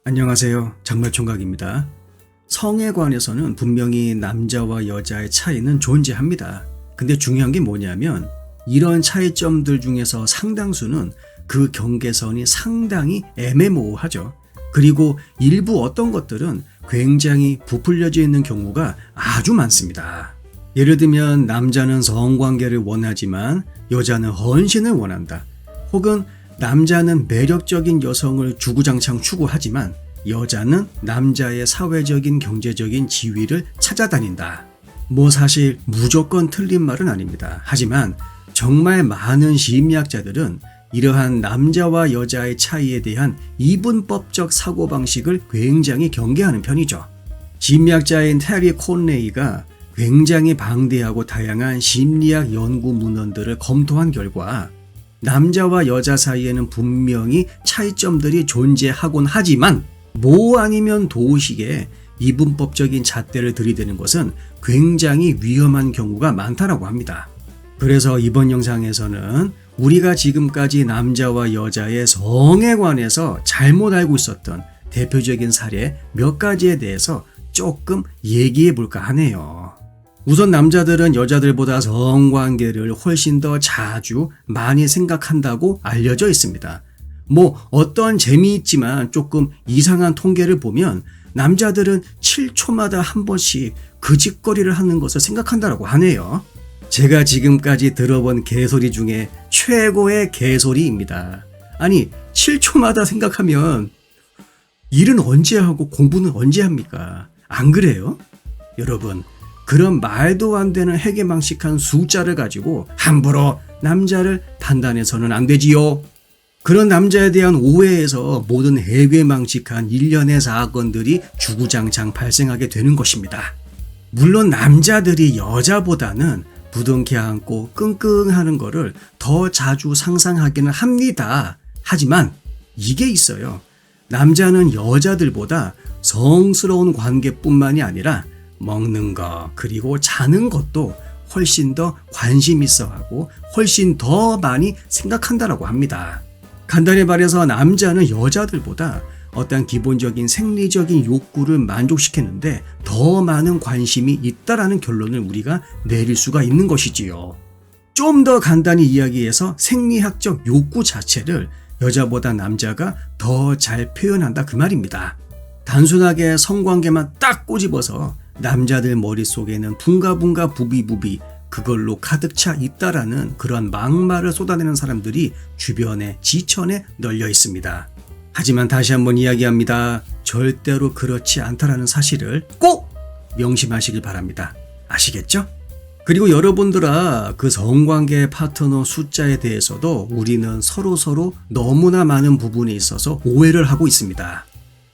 안녕하세요. 장말총각입니다. 성에 관해서는 분명히 남자와 여자의 차이는 존재합니다. 근데 중요한 게 뭐냐면 이런 차이점들 중에서 상당수는 그 경계선이 상당히 애매모호하죠. 그리고 일부 어떤 것들은 굉장히 부풀려져 있는 경우가 아주 많습니다. 예를 들면 남자는 성관계를 원하지만 여자는 헌신을 원한다. 혹은 남자는 매력적인 여성을 주구장창 추구하지만 여자는 남자의 사회적인 경제적인 지위를 찾아다닌다. 사실 무조건 틀린 말은 아닙니다. 하지만 정말 많은 심리학자들은 이러한 남자와 여자의 차이에 대한 이분법적 사고방식을 굉장히 경계하는 편이죠. 심리학자인 테리 콘레이가 굉장히 방대하고 다양한 심리학 연구 문헌들을 검토한 결과 남자와 여자 사이에는 분명히 차이점들이 존재하곤 하지만 모 아니면 도식의 이분법적인 잣대를 들이대는 것은 굉장히 위험한 경우가 많다고 합니다. 그래서 이번 영상에서는 우리가 지금까지 남자와 여자의 성에 관해서 잘못 알고 있었던 대표적인 사례 몇 가지에 대해서 조금 얘기해 볼까 하네요. 우선 남자들은 여자들보다 성관계를 훨씬 더 자주 많이 생각한다고 알려져 있습니다. 어떤 재미있지만 조금 이상한 통계를 보면 남자들은 7초마다 한 번씩 그 짓거리를 하는 것을 생각한다고 하네요. 제가 지금까지 들어본 개소리 중에 최고의 개소리입니다. 아니 7초마다 생각하면 일은 언제 하고 공부는 언제 합니까? 안 그래요? 여러분, 그런 말도 안 되는 해괴망측한 숫자를 가지고 함부로 남자를 판단해서는 안 되지요. 그런 남자에 대한 오해에서 모든 해괴망측한 일련의 사건들이 주구장창 발생하게 되는 것입니다. 물론 남자들이 여자보다는 부둥켜 안고 끙끙하는 거를 더 자주 상상하기는 합니다. 하지만 이게 있어요. 남자는 여자들보다 성스러운 관계뿐만이 아니라 먹는 것 그리고 자는 것도 훨씬 더 관심 있어 하고 훨씬 더 많이 생각한다고 합니다. 간단히 말해서 남자는 여자들보다 어떤 기본적인 생리적인 욕구를 만족시키는데 더 많은 관심이 있다라는 결론을 우리가 내릴 수가 있는 것이지요. 좀 더 간단히 이야기해서 생리학적 욕구 자체를 여자보다 남자가 더 잘 표현한다 그 말입니다. 단순하게 성관계만 딱 꼬집어서 남자들 머릿속에는 붕가붕가 부비부비 그걸로 가득 차 있다라는 그런 막말을 쏟아내는 사람들이 주변에 지천에 널려 있습니다. 하지만 다시 한번 이야기합니다. 절대로 그렇지 않다라는 사실을 꼭 명심하시길 바랍니다. 아시겠죠? 그리고 여러분들아, 그 성관계 파트너 숫자에 대해서도 우리는 서로 너무나 많은 부분에 있어서 오해를 하고 있습니다.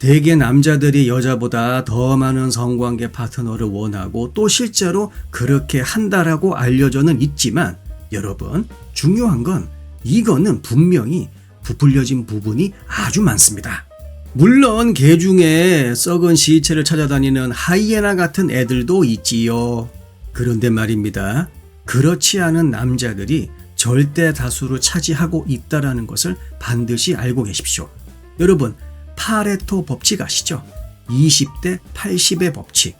대개 남자들이 여자보다 더 많은 성관계 파트너를 원하고 또 실제로 그렇게 한다라고 알려져는 있지만 여러분, 중요한 건 이거는 분명히 부풀려진 부분이 아주 많습니다. 물론 개 중에 썩은 시체를 찾아다니는 하이에나 같은 애들도 있지요. 그런데 말입니다. 그렇지 않은 남자들이 절대 다수를 차지하고 있다는 것을 반드시 알고 계십시오. 여러분, 파레토 법칙 아시죠? 20대 80의 법칙.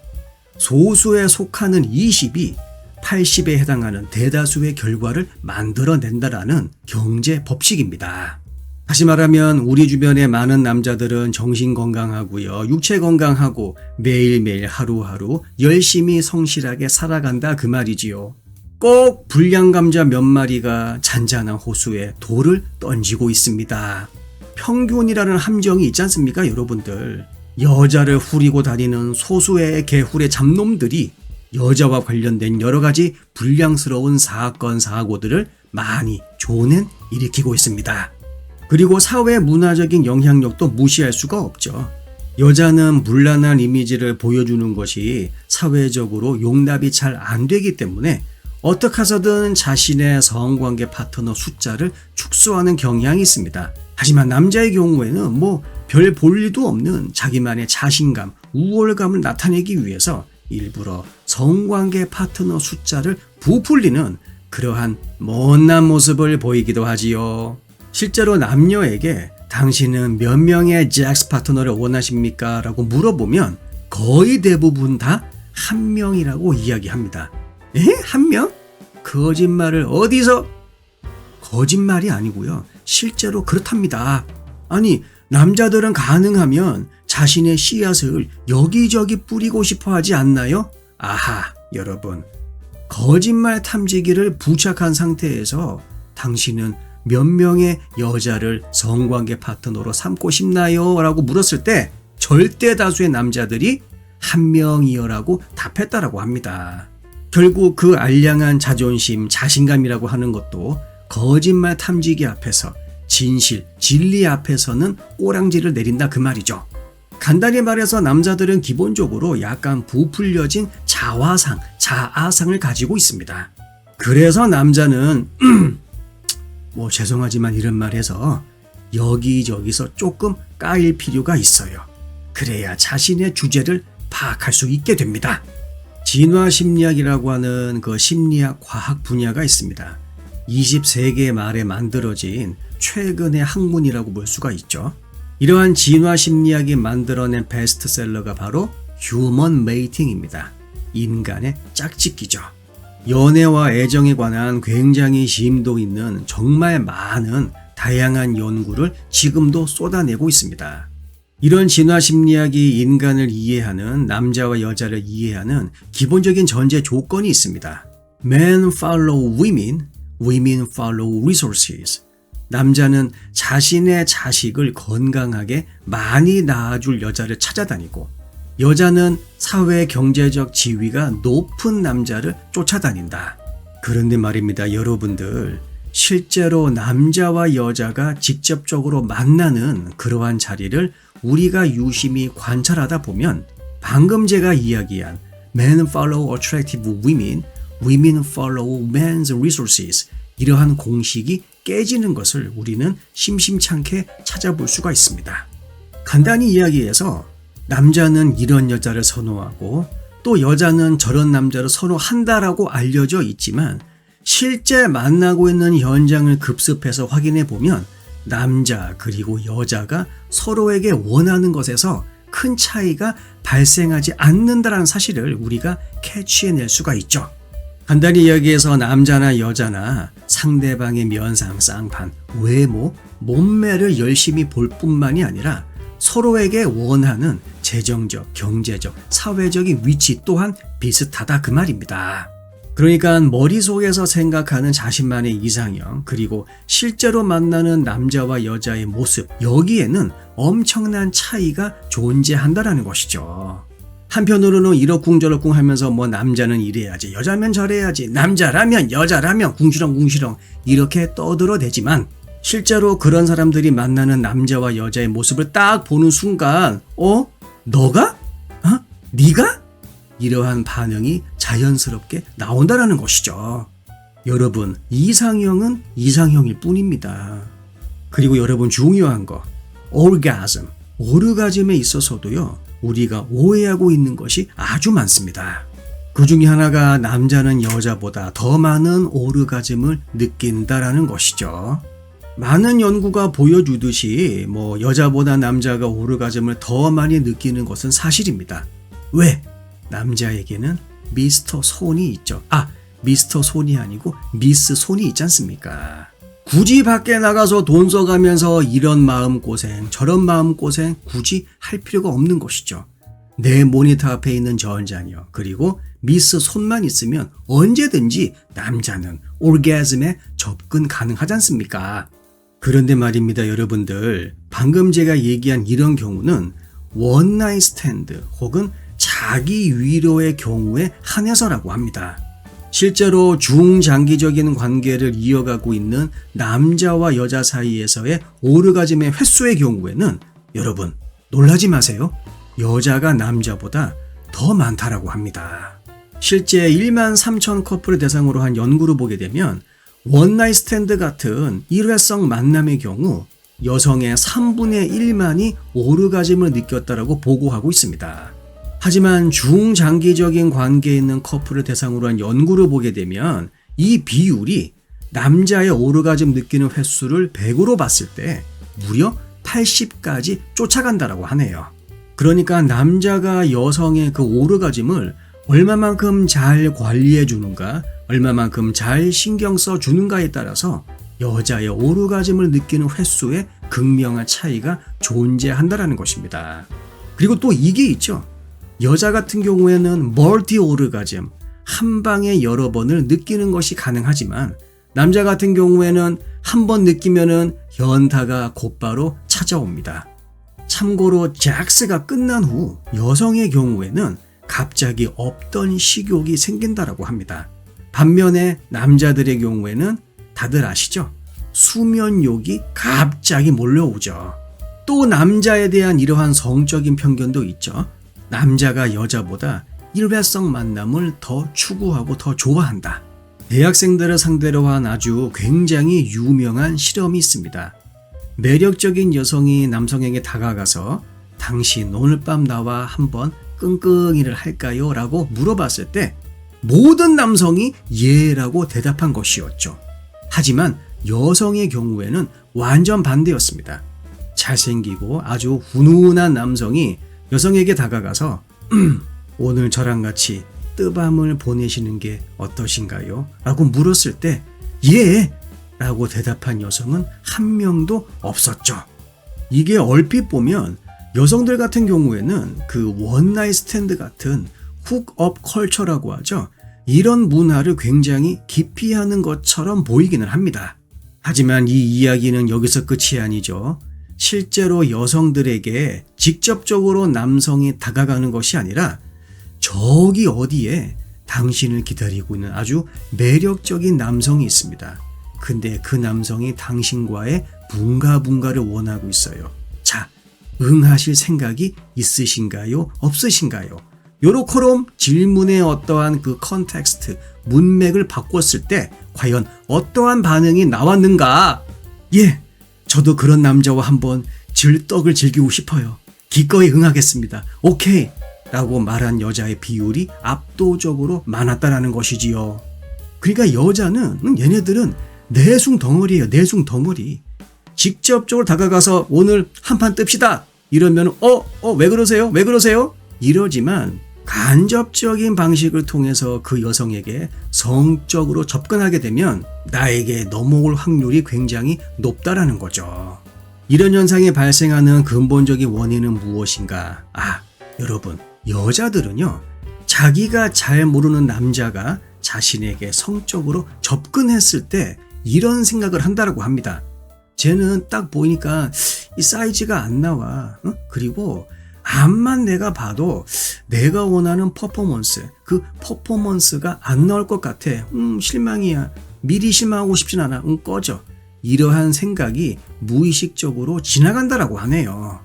소수에 속하는 20이 80에 해당하는 대다수의 결과를 만들어낸다라는 경제 법칙입니다. 다시 말하면 우리 주변의 많은 남자들은 정신 건강하고요, 육체 건강하고 매일매일 하루하루 열심히 성실하게 살아간다 그 말이지요. 꼭 불량감자 몇 마리가 잔잔한 호수에 돌을 던지고 있습니다. 평균이라는 함정이 있지 않습니까, 여러분들? 여자를 후리고 다니는 소수의 개훌의 잡놈들이 여자와 관련된 여러 가지 불량스러운 사건, 사고들을 많이 조낸 일으키고 있습니다. 그리고 사회 문화적인 영향력도 무시할 수가 없죠. 여자는 문란한 이미지를 보여주는 것이 사회적으로 용납이 잘 안 되기 때문에 어떻게 해서든 자신의 성관계 파트너 숫자를 축소하는 경향이 있습니다. 하지만 남자의 경우에는 별 볼 일도 없는 자기만의 자신감, 우월감을 나타내기 위해서 일부러 성관계 파트너 숫자를 부풀리는 그러한 못난 모습을 보이기도 하지요. 실제로 남녀에게 당신은 몇 명의 섹스 파트너를 원하십니까? 라고 물어보면 거의 대부분 다 한 명이라고 이야기합니다. 에? 한 명? 거짓말을 어디서? 거짓말이 아니고요. 실제로 그렇답니다. 아니, 남자들은 가능하면 자신의 씨앗을 여기저기 뿌리고 싶어 하지 않나요? 아하, 여러분. 거짓말 탐지기를 부착한 상태에서 당신은 몇 명의 여자를 성관계 파트너로 삼고 싶나요? 라고 물었을 때 절대 다수의 남자들이 한 명이요라고 답했다라고 합니다. 결국 그 알량한 자존심, 자신감이라고 하는 것도 거짓말 탐지기 앞에서 진실, 진리 앞에서는 꼬랑지를 내린다 그 말이죠. 간단히 말해서 남자들은 기본적으로 약간 부풀려진 자화상, 자아상을 가지고 있습니다. 그래서 남자는 죄송하지만 이런 말 해서 여기저기서 조금 까일 필요가 있어요. 그래야 자신의 주제를 파악할 수 있게 됩니다. 진화 심리학이라고 하는 그 심리학 과학 분야가 있습니다. 20세기 말에 만들어진 최근의 학문이라고 볼 수가 있죠. 이러한 진화 심리학이 만들어낸 베스트셀러가 바로 휴먼 메이팅입니다. 인간의 짝짓기죠. 연애와 애정에 관한 굉장히 심도 있는 정말 많은 다양한 연구를 지금도 쏟아내고 있습니다. 이런 진화 심리학이 인간을 이해하는, 남자와 여자를 이해하는 기본적인 전제 조건이 있습니다. Men follow women, women follow resources. 남자는 자신의 자식을 건강하게 많이 낳아줄 여자를 찾아다니고, 여자는 사회 경제적 지위가 높은 남자를 쫓아다닌다. 그런데 말입니다, 여러분들. 실제로 남자와 여자가 직접적으로 만나는 그러한 자리를 우리가 유심히 관찰하다 보면 방금 제가 이야기한 Men follow attractive women, women follow men's resources 이러한 공식이 깨지는 것을 우리는 심심찮게 찾아볼 수가 있습니다. 간단히 이야기해서 남자는 이런 여자를 선호하고 또 여자는 저런 남자를 선호한다라고 알려져 있지만 실제 만나고 있는 현장을 급습해서 확인해 보면 남자 그리고 여자가 서로에게 원하는 것에서 큰 차이가 발생하지 않는다는 사실을 우리가 캐치해낼 수가 있죠. 간단히 이야기해서 남자나 여자나 상대방의 면상, 쌍판, 외모, 몸매를 열심히 볼 뿐만이 아니라 서로에게 원하는 재정적, 경제적, 사회적인 위치 또한 비슷하다 그 말입니다. 그러니까 머릿속에서 생각하는 자신만의 이상형 그리고 실제로 만나는 남자와 여자의 모습 여기에는 엄청난 차이가 존재한다라는 것이죠. 한편으로는 이러쿵저러쿵 하면서 남자는 이래야지 여자면 저래야지 남자라면 여자라면 궁시렁궁시렁 이렇게 떠들어대지만 실제로 그런 사람들이 만나는 남자와 여자의 모습을 딱 보는 순간 너가? 네가? 이러한 반응이 자연스럽게 나온다라는 것이죠. 여러분, 이상형은 이상형일 뿐입니다. 그리고 여러분 중요한 거, orgasm, 오르가즘에 있어서도요, 우리가 오해하고 있는 것이 아주 많습니다. 그 중에 하나가 남자는 여자보다 더 많은 오르가즘을 느낀다라는 것이죠. 많은 연구가 보여주듯이 여자보다 남자가 오르가즘을 더 많이 느끼는 것은 사실입니다. 왜? 남자에게는 미스터 손이 있죠. 미스터 손이 아니고 미스 손이 있지 않습니까? 굳이 밖에 나가서 돈 써가면서 이런 마음고생 저런 마음고생 굳이 할 필요가 없는 것이죠. 내 모니터 앞에 있는 전자녀 그리고 미스 손만 있으면 언제든지 남자는 오르가즘에 접근 가능하지 않습니까? 그런데 말입니다, 여러분들. 방금 제가 얘기한 이런 경우는 원나잇 스탠드 혹은 자기 위로의 경우에 한해서라고 합니다. 실제로 중장기적인 관계를 이어가고 있는 남자와 여자 사이에서의 오르가즘의 횟수의 경우에는 여러분 놀라지 마세요. 여자가 남자보다 더 많다라고 합니다. 실제 1만 3천 커플을 대상으로 한 연구를 보게 되면 원나잇 스탠드 같은 일회성 만남의 경우 여성의 3분의 1만이 오르가즘을 느꼈다라고 보고하고 있습니다. 하지만 중장기적인 관계에 있는 커플을 대상으로 한 연구를 보게 되면 이 비율이 남자의 오르가즘 느끼는 횟수를 100으로 봤을 때 무려 80까지 쫓아간다라고 하네요. 그러니까 남자가 여성의 그 오르가즘을 얼마만큼 잘 관리해 주는가, 얼마만큼 잘 신경 써 주는가에 따라서 여자의 오르가즘을 느끼는 횟수에 극명한 차이가 존재한다라는 것입니다. 그리고 또 이게 있죠. 여자 같은 경우에는 멀티 오르가즘, 한 방에 여러 번을 느끼는 것이 가능하지만 남자 같은 경우에는 한 번 느끼면은 현타가 곧바로 찾아옵니다. 참고로 잭스가 끝난 후 여성의 경우에는 갑자기 없던 식욕이 생긴다라고 합니다. 반면에 남자들의 경우에는 다들 아시죠? 수면욕이 갑자기 몰려오죠. 또 남자에 대한 이러한 성적인 편견도 있죠. 남자가 여자보다 일회성 만남을 더 추구하고 더 좋아한다. 대학생들을 상대로 한 아주 굉장히 유명한 실험이 있습니다. 매력적인 여성이 남성에게 다가가서 당신 오늘 밤 나와 한번 끙끙이를 할까요? 라고 물어봤을 때 모든 남성이 예라고 대답한 것이었죠. 하지만 여성의 경우에는 완전 반대였습니다. 잘생기고 아주 훈훈한 남성이 여성에게 다가가서 오늘 저랑 같이 뜨밤을 보내시는 게 어떠신가요? 라고 물었을 때 예! 라고 대답한 여성은 한 명도 없었죠. 이게 얼핏 보면 여성들 같은 경우에는 그 원나잇 스탠드 같은 훅업 컬처라고 하죠. 이런 문화를 굉장히 기피하는 것처럼 보이기는 합니다. 하지만 이 이야기는 여기서 끝이 아니죠. 실제로 여성들에게 직접적으로 남성이 다가가는 것이 아니라 저기 어디에 당신을 기다리고 있는 아주 매력적인 남성이 있습니다. 근데 그 남성이 당신과의 분가를 원하고 있어요. 자, 응하실 생각이 있으신가요? 없으신가요? 요렇게럼 질문의 어떠한 그 컨텍스트, 문맥을 바꿨을 때 과연 어떠한 반응이 나왔는가? 예, 저도 그런 남자와 한번 떡을 즐기고 싶어요. 기꺼이 응하겠습니다. 오케이! 라고 말한 여자의 비율이 압도적으로 많았다라는 것이지요. 그러니까 여자는 얘네들은 내숭 덩어리예요. 내숭 덩어리. 직접적으로 다가가서 오늘 한판 뜹시다. 이러면 왜 그러세요? 왜 그러세요? 이러지만 간접적인 방식을 통해서 그 여성에게 성적으로 접근하게 되면 나에게 넘어올 확률이 굉장히 높다라는 거죠. 이런 현상이 발생하는 근본적인 원인은 무엇인가? 여러분, 여자들은요, 자기가 잘 모르는 남자가 자신에게 성적으로 접근했을 때 이런 생각을 한다라고 합니다. 쟤는 딱 보니까 이 사이즈가 안 나와. 그리고 앞만 내가 봐도 내가 원하는 퍼포먼스, 그 퍼포먼스가 안 나올 것 같아. 실망이야. 미리 실망하고 싶진 않아. 꺼져. 이러한 생각이 무의식적으로 지나간다라고 하네요.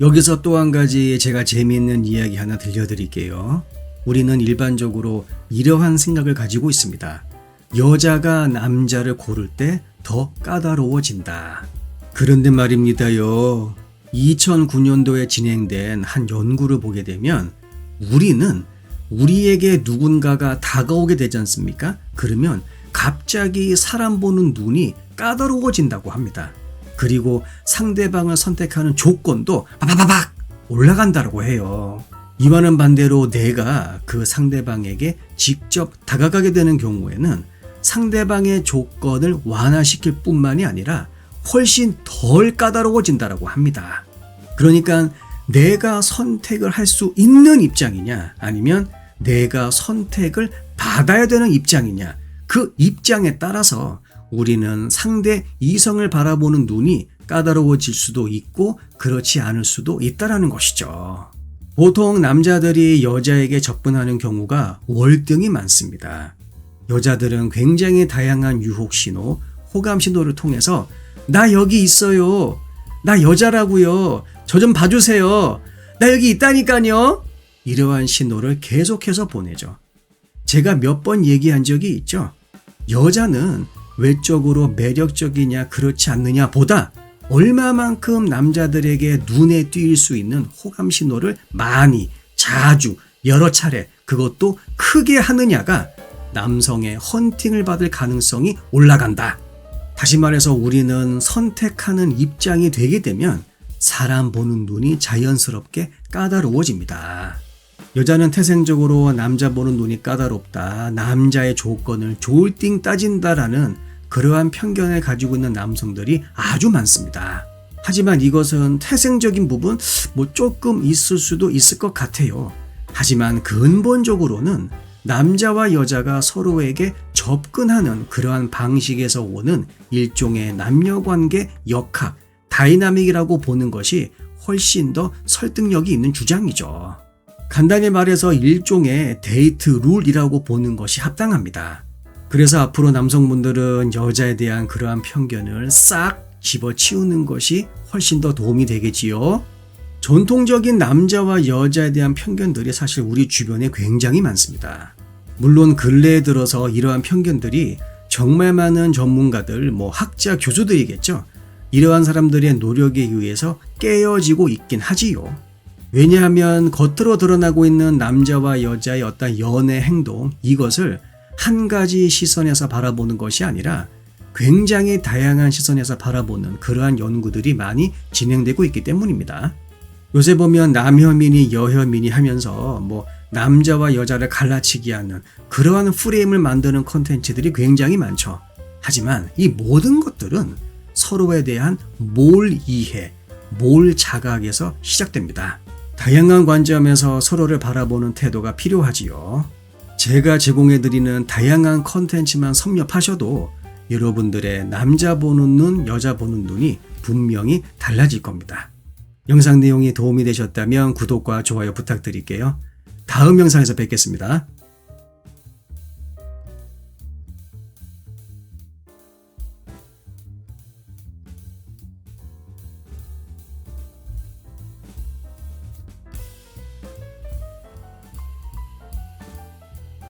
여기서 또 한 가지 제가 재미있는 이야기 하나 들려드릴게요. 우리는 일반적으로 이러한 생각을 가지고 있습니다. 여자가 남자를 고를 때 더 까다로워진다. 그런데 말입니다요. 2009년도에 진행된 한 연구를 보게 되면 우리는 우리에게 누군가가 다가오게 되지 않습니까? 그러면 갑자기 사람 보는 눈이 까다로워진다고 합니다. 그리고 상대방을 선택하는 조건도 바바바박 올라간다고 해요. 이와는 반대로 내가 그 상대방에게 직접 다가가게 되는 경우에는 상대방의 조건을 완화시킬 뿐만이 아니라 훨씬 덜 까다로워진다고 합니다. 그러니까 내가 선택을 할 수 있는 입장이냐 아니면 내가 선택을 받아야 되는 입장이냐, 그 입장에 따라서 우리는 상대 이성을 바라보는 눈이 까다로워질 수도 있고 그렇지 않을 수도 있다는 것이죠. 보통 남자들이 여자에게 접근하는 경우가 월등히 많습니다. 여자들은 굉장히 다양한 유혹 신호, 호감 신호를 통해서 나 여기 있어요. 나 여자라고요. 저 좀 봐주세요. 나 여기 있다니까요. 이러한 신호를 계속해서 보내죠. 제가 몇 번 얘기한 적이 있죠. 여자는 외적으로 매력적이냐 그렇지 않느냐 보다 얼마만큼 남자들에게 눈에 띄일 수 있는 호감 신호를 많이, 자주, 여러 차례, 그것도 크게 하느냐가 남성의 헌팅을 받을 가능성이 올라간다. 다시 말해서 우리는 선택하는 입장이 되게 되면 사람 보는 눈이 자연스럽게 까다로워집니다. 여자는 태생적으로 남자 보는 눈이 까다롭다, 남자의 조건을 졸딩 따진다라는 그러한 편견을 가지고 있는 남성들이 아주 많습니다. 하지만 이것은 태생적인 부분 조금 있을 수도 있을 것 같아요. 하지만 근본적으로는 남자와 여자가 서로에게 접근하는 그러한 방식에서 오는 일종의 남녀관계 역학, 다이나믹이라고 보는 것이 훨씬 더 설득력이 있는 주장이죠. 간단히 말해서 일종의 데이트 룰이라고 보는 것이 합당합니다. 그래서 앞으로 남성분들은 여자에 대한 그러한 편견을 싹 집어치우는 것이 훨씬 더 도움이 되겠지요. 전통적인 남자와 여자에 대한 편견들이 사실 우리 주변에 굉장히 많습니다. 물론 근래에 들어서 이러한 편견들이 정말 많은 전문가들, 학자, 교수들이겠죠. 이러한 사람들의 노력에 의해서 깨어지고 있긴 하지요. 왜냐하면 겉으로 드러나고 있는 남자와 여자의 어떤 연애 행동, 이것을 한 가지 시선에서 바라보는 것이 아니라 굉장히 다양한 시선에서 바라보는 그러한 연구들이 많이 진행되고 있기 때문입니다. 요새 보면 남혐인이 여혐인이 하면서 남자와 여자를 갈라치기 하는 그러한 프레임을 만드는 콘텐츠들이 굉장히 많죠. 하지만 이 모든 것들은 서로에 대한 몰 이해, 몰 자각에서 시작됩니다. 다양한 관점에서 서로를 바라보는 태도가 필요하지요. 제가 제공해드리는 다양한 콘텐츠만 섭렵하셔도 여러분들의 남자 보는 눈, 여자 보는 눈이 분명히 달라질 겁니다. 영상 내용이 도움이 되셨다면 구독과 좋아요 부탁드릴게요. 다음 영상에서 뵙겠습니다.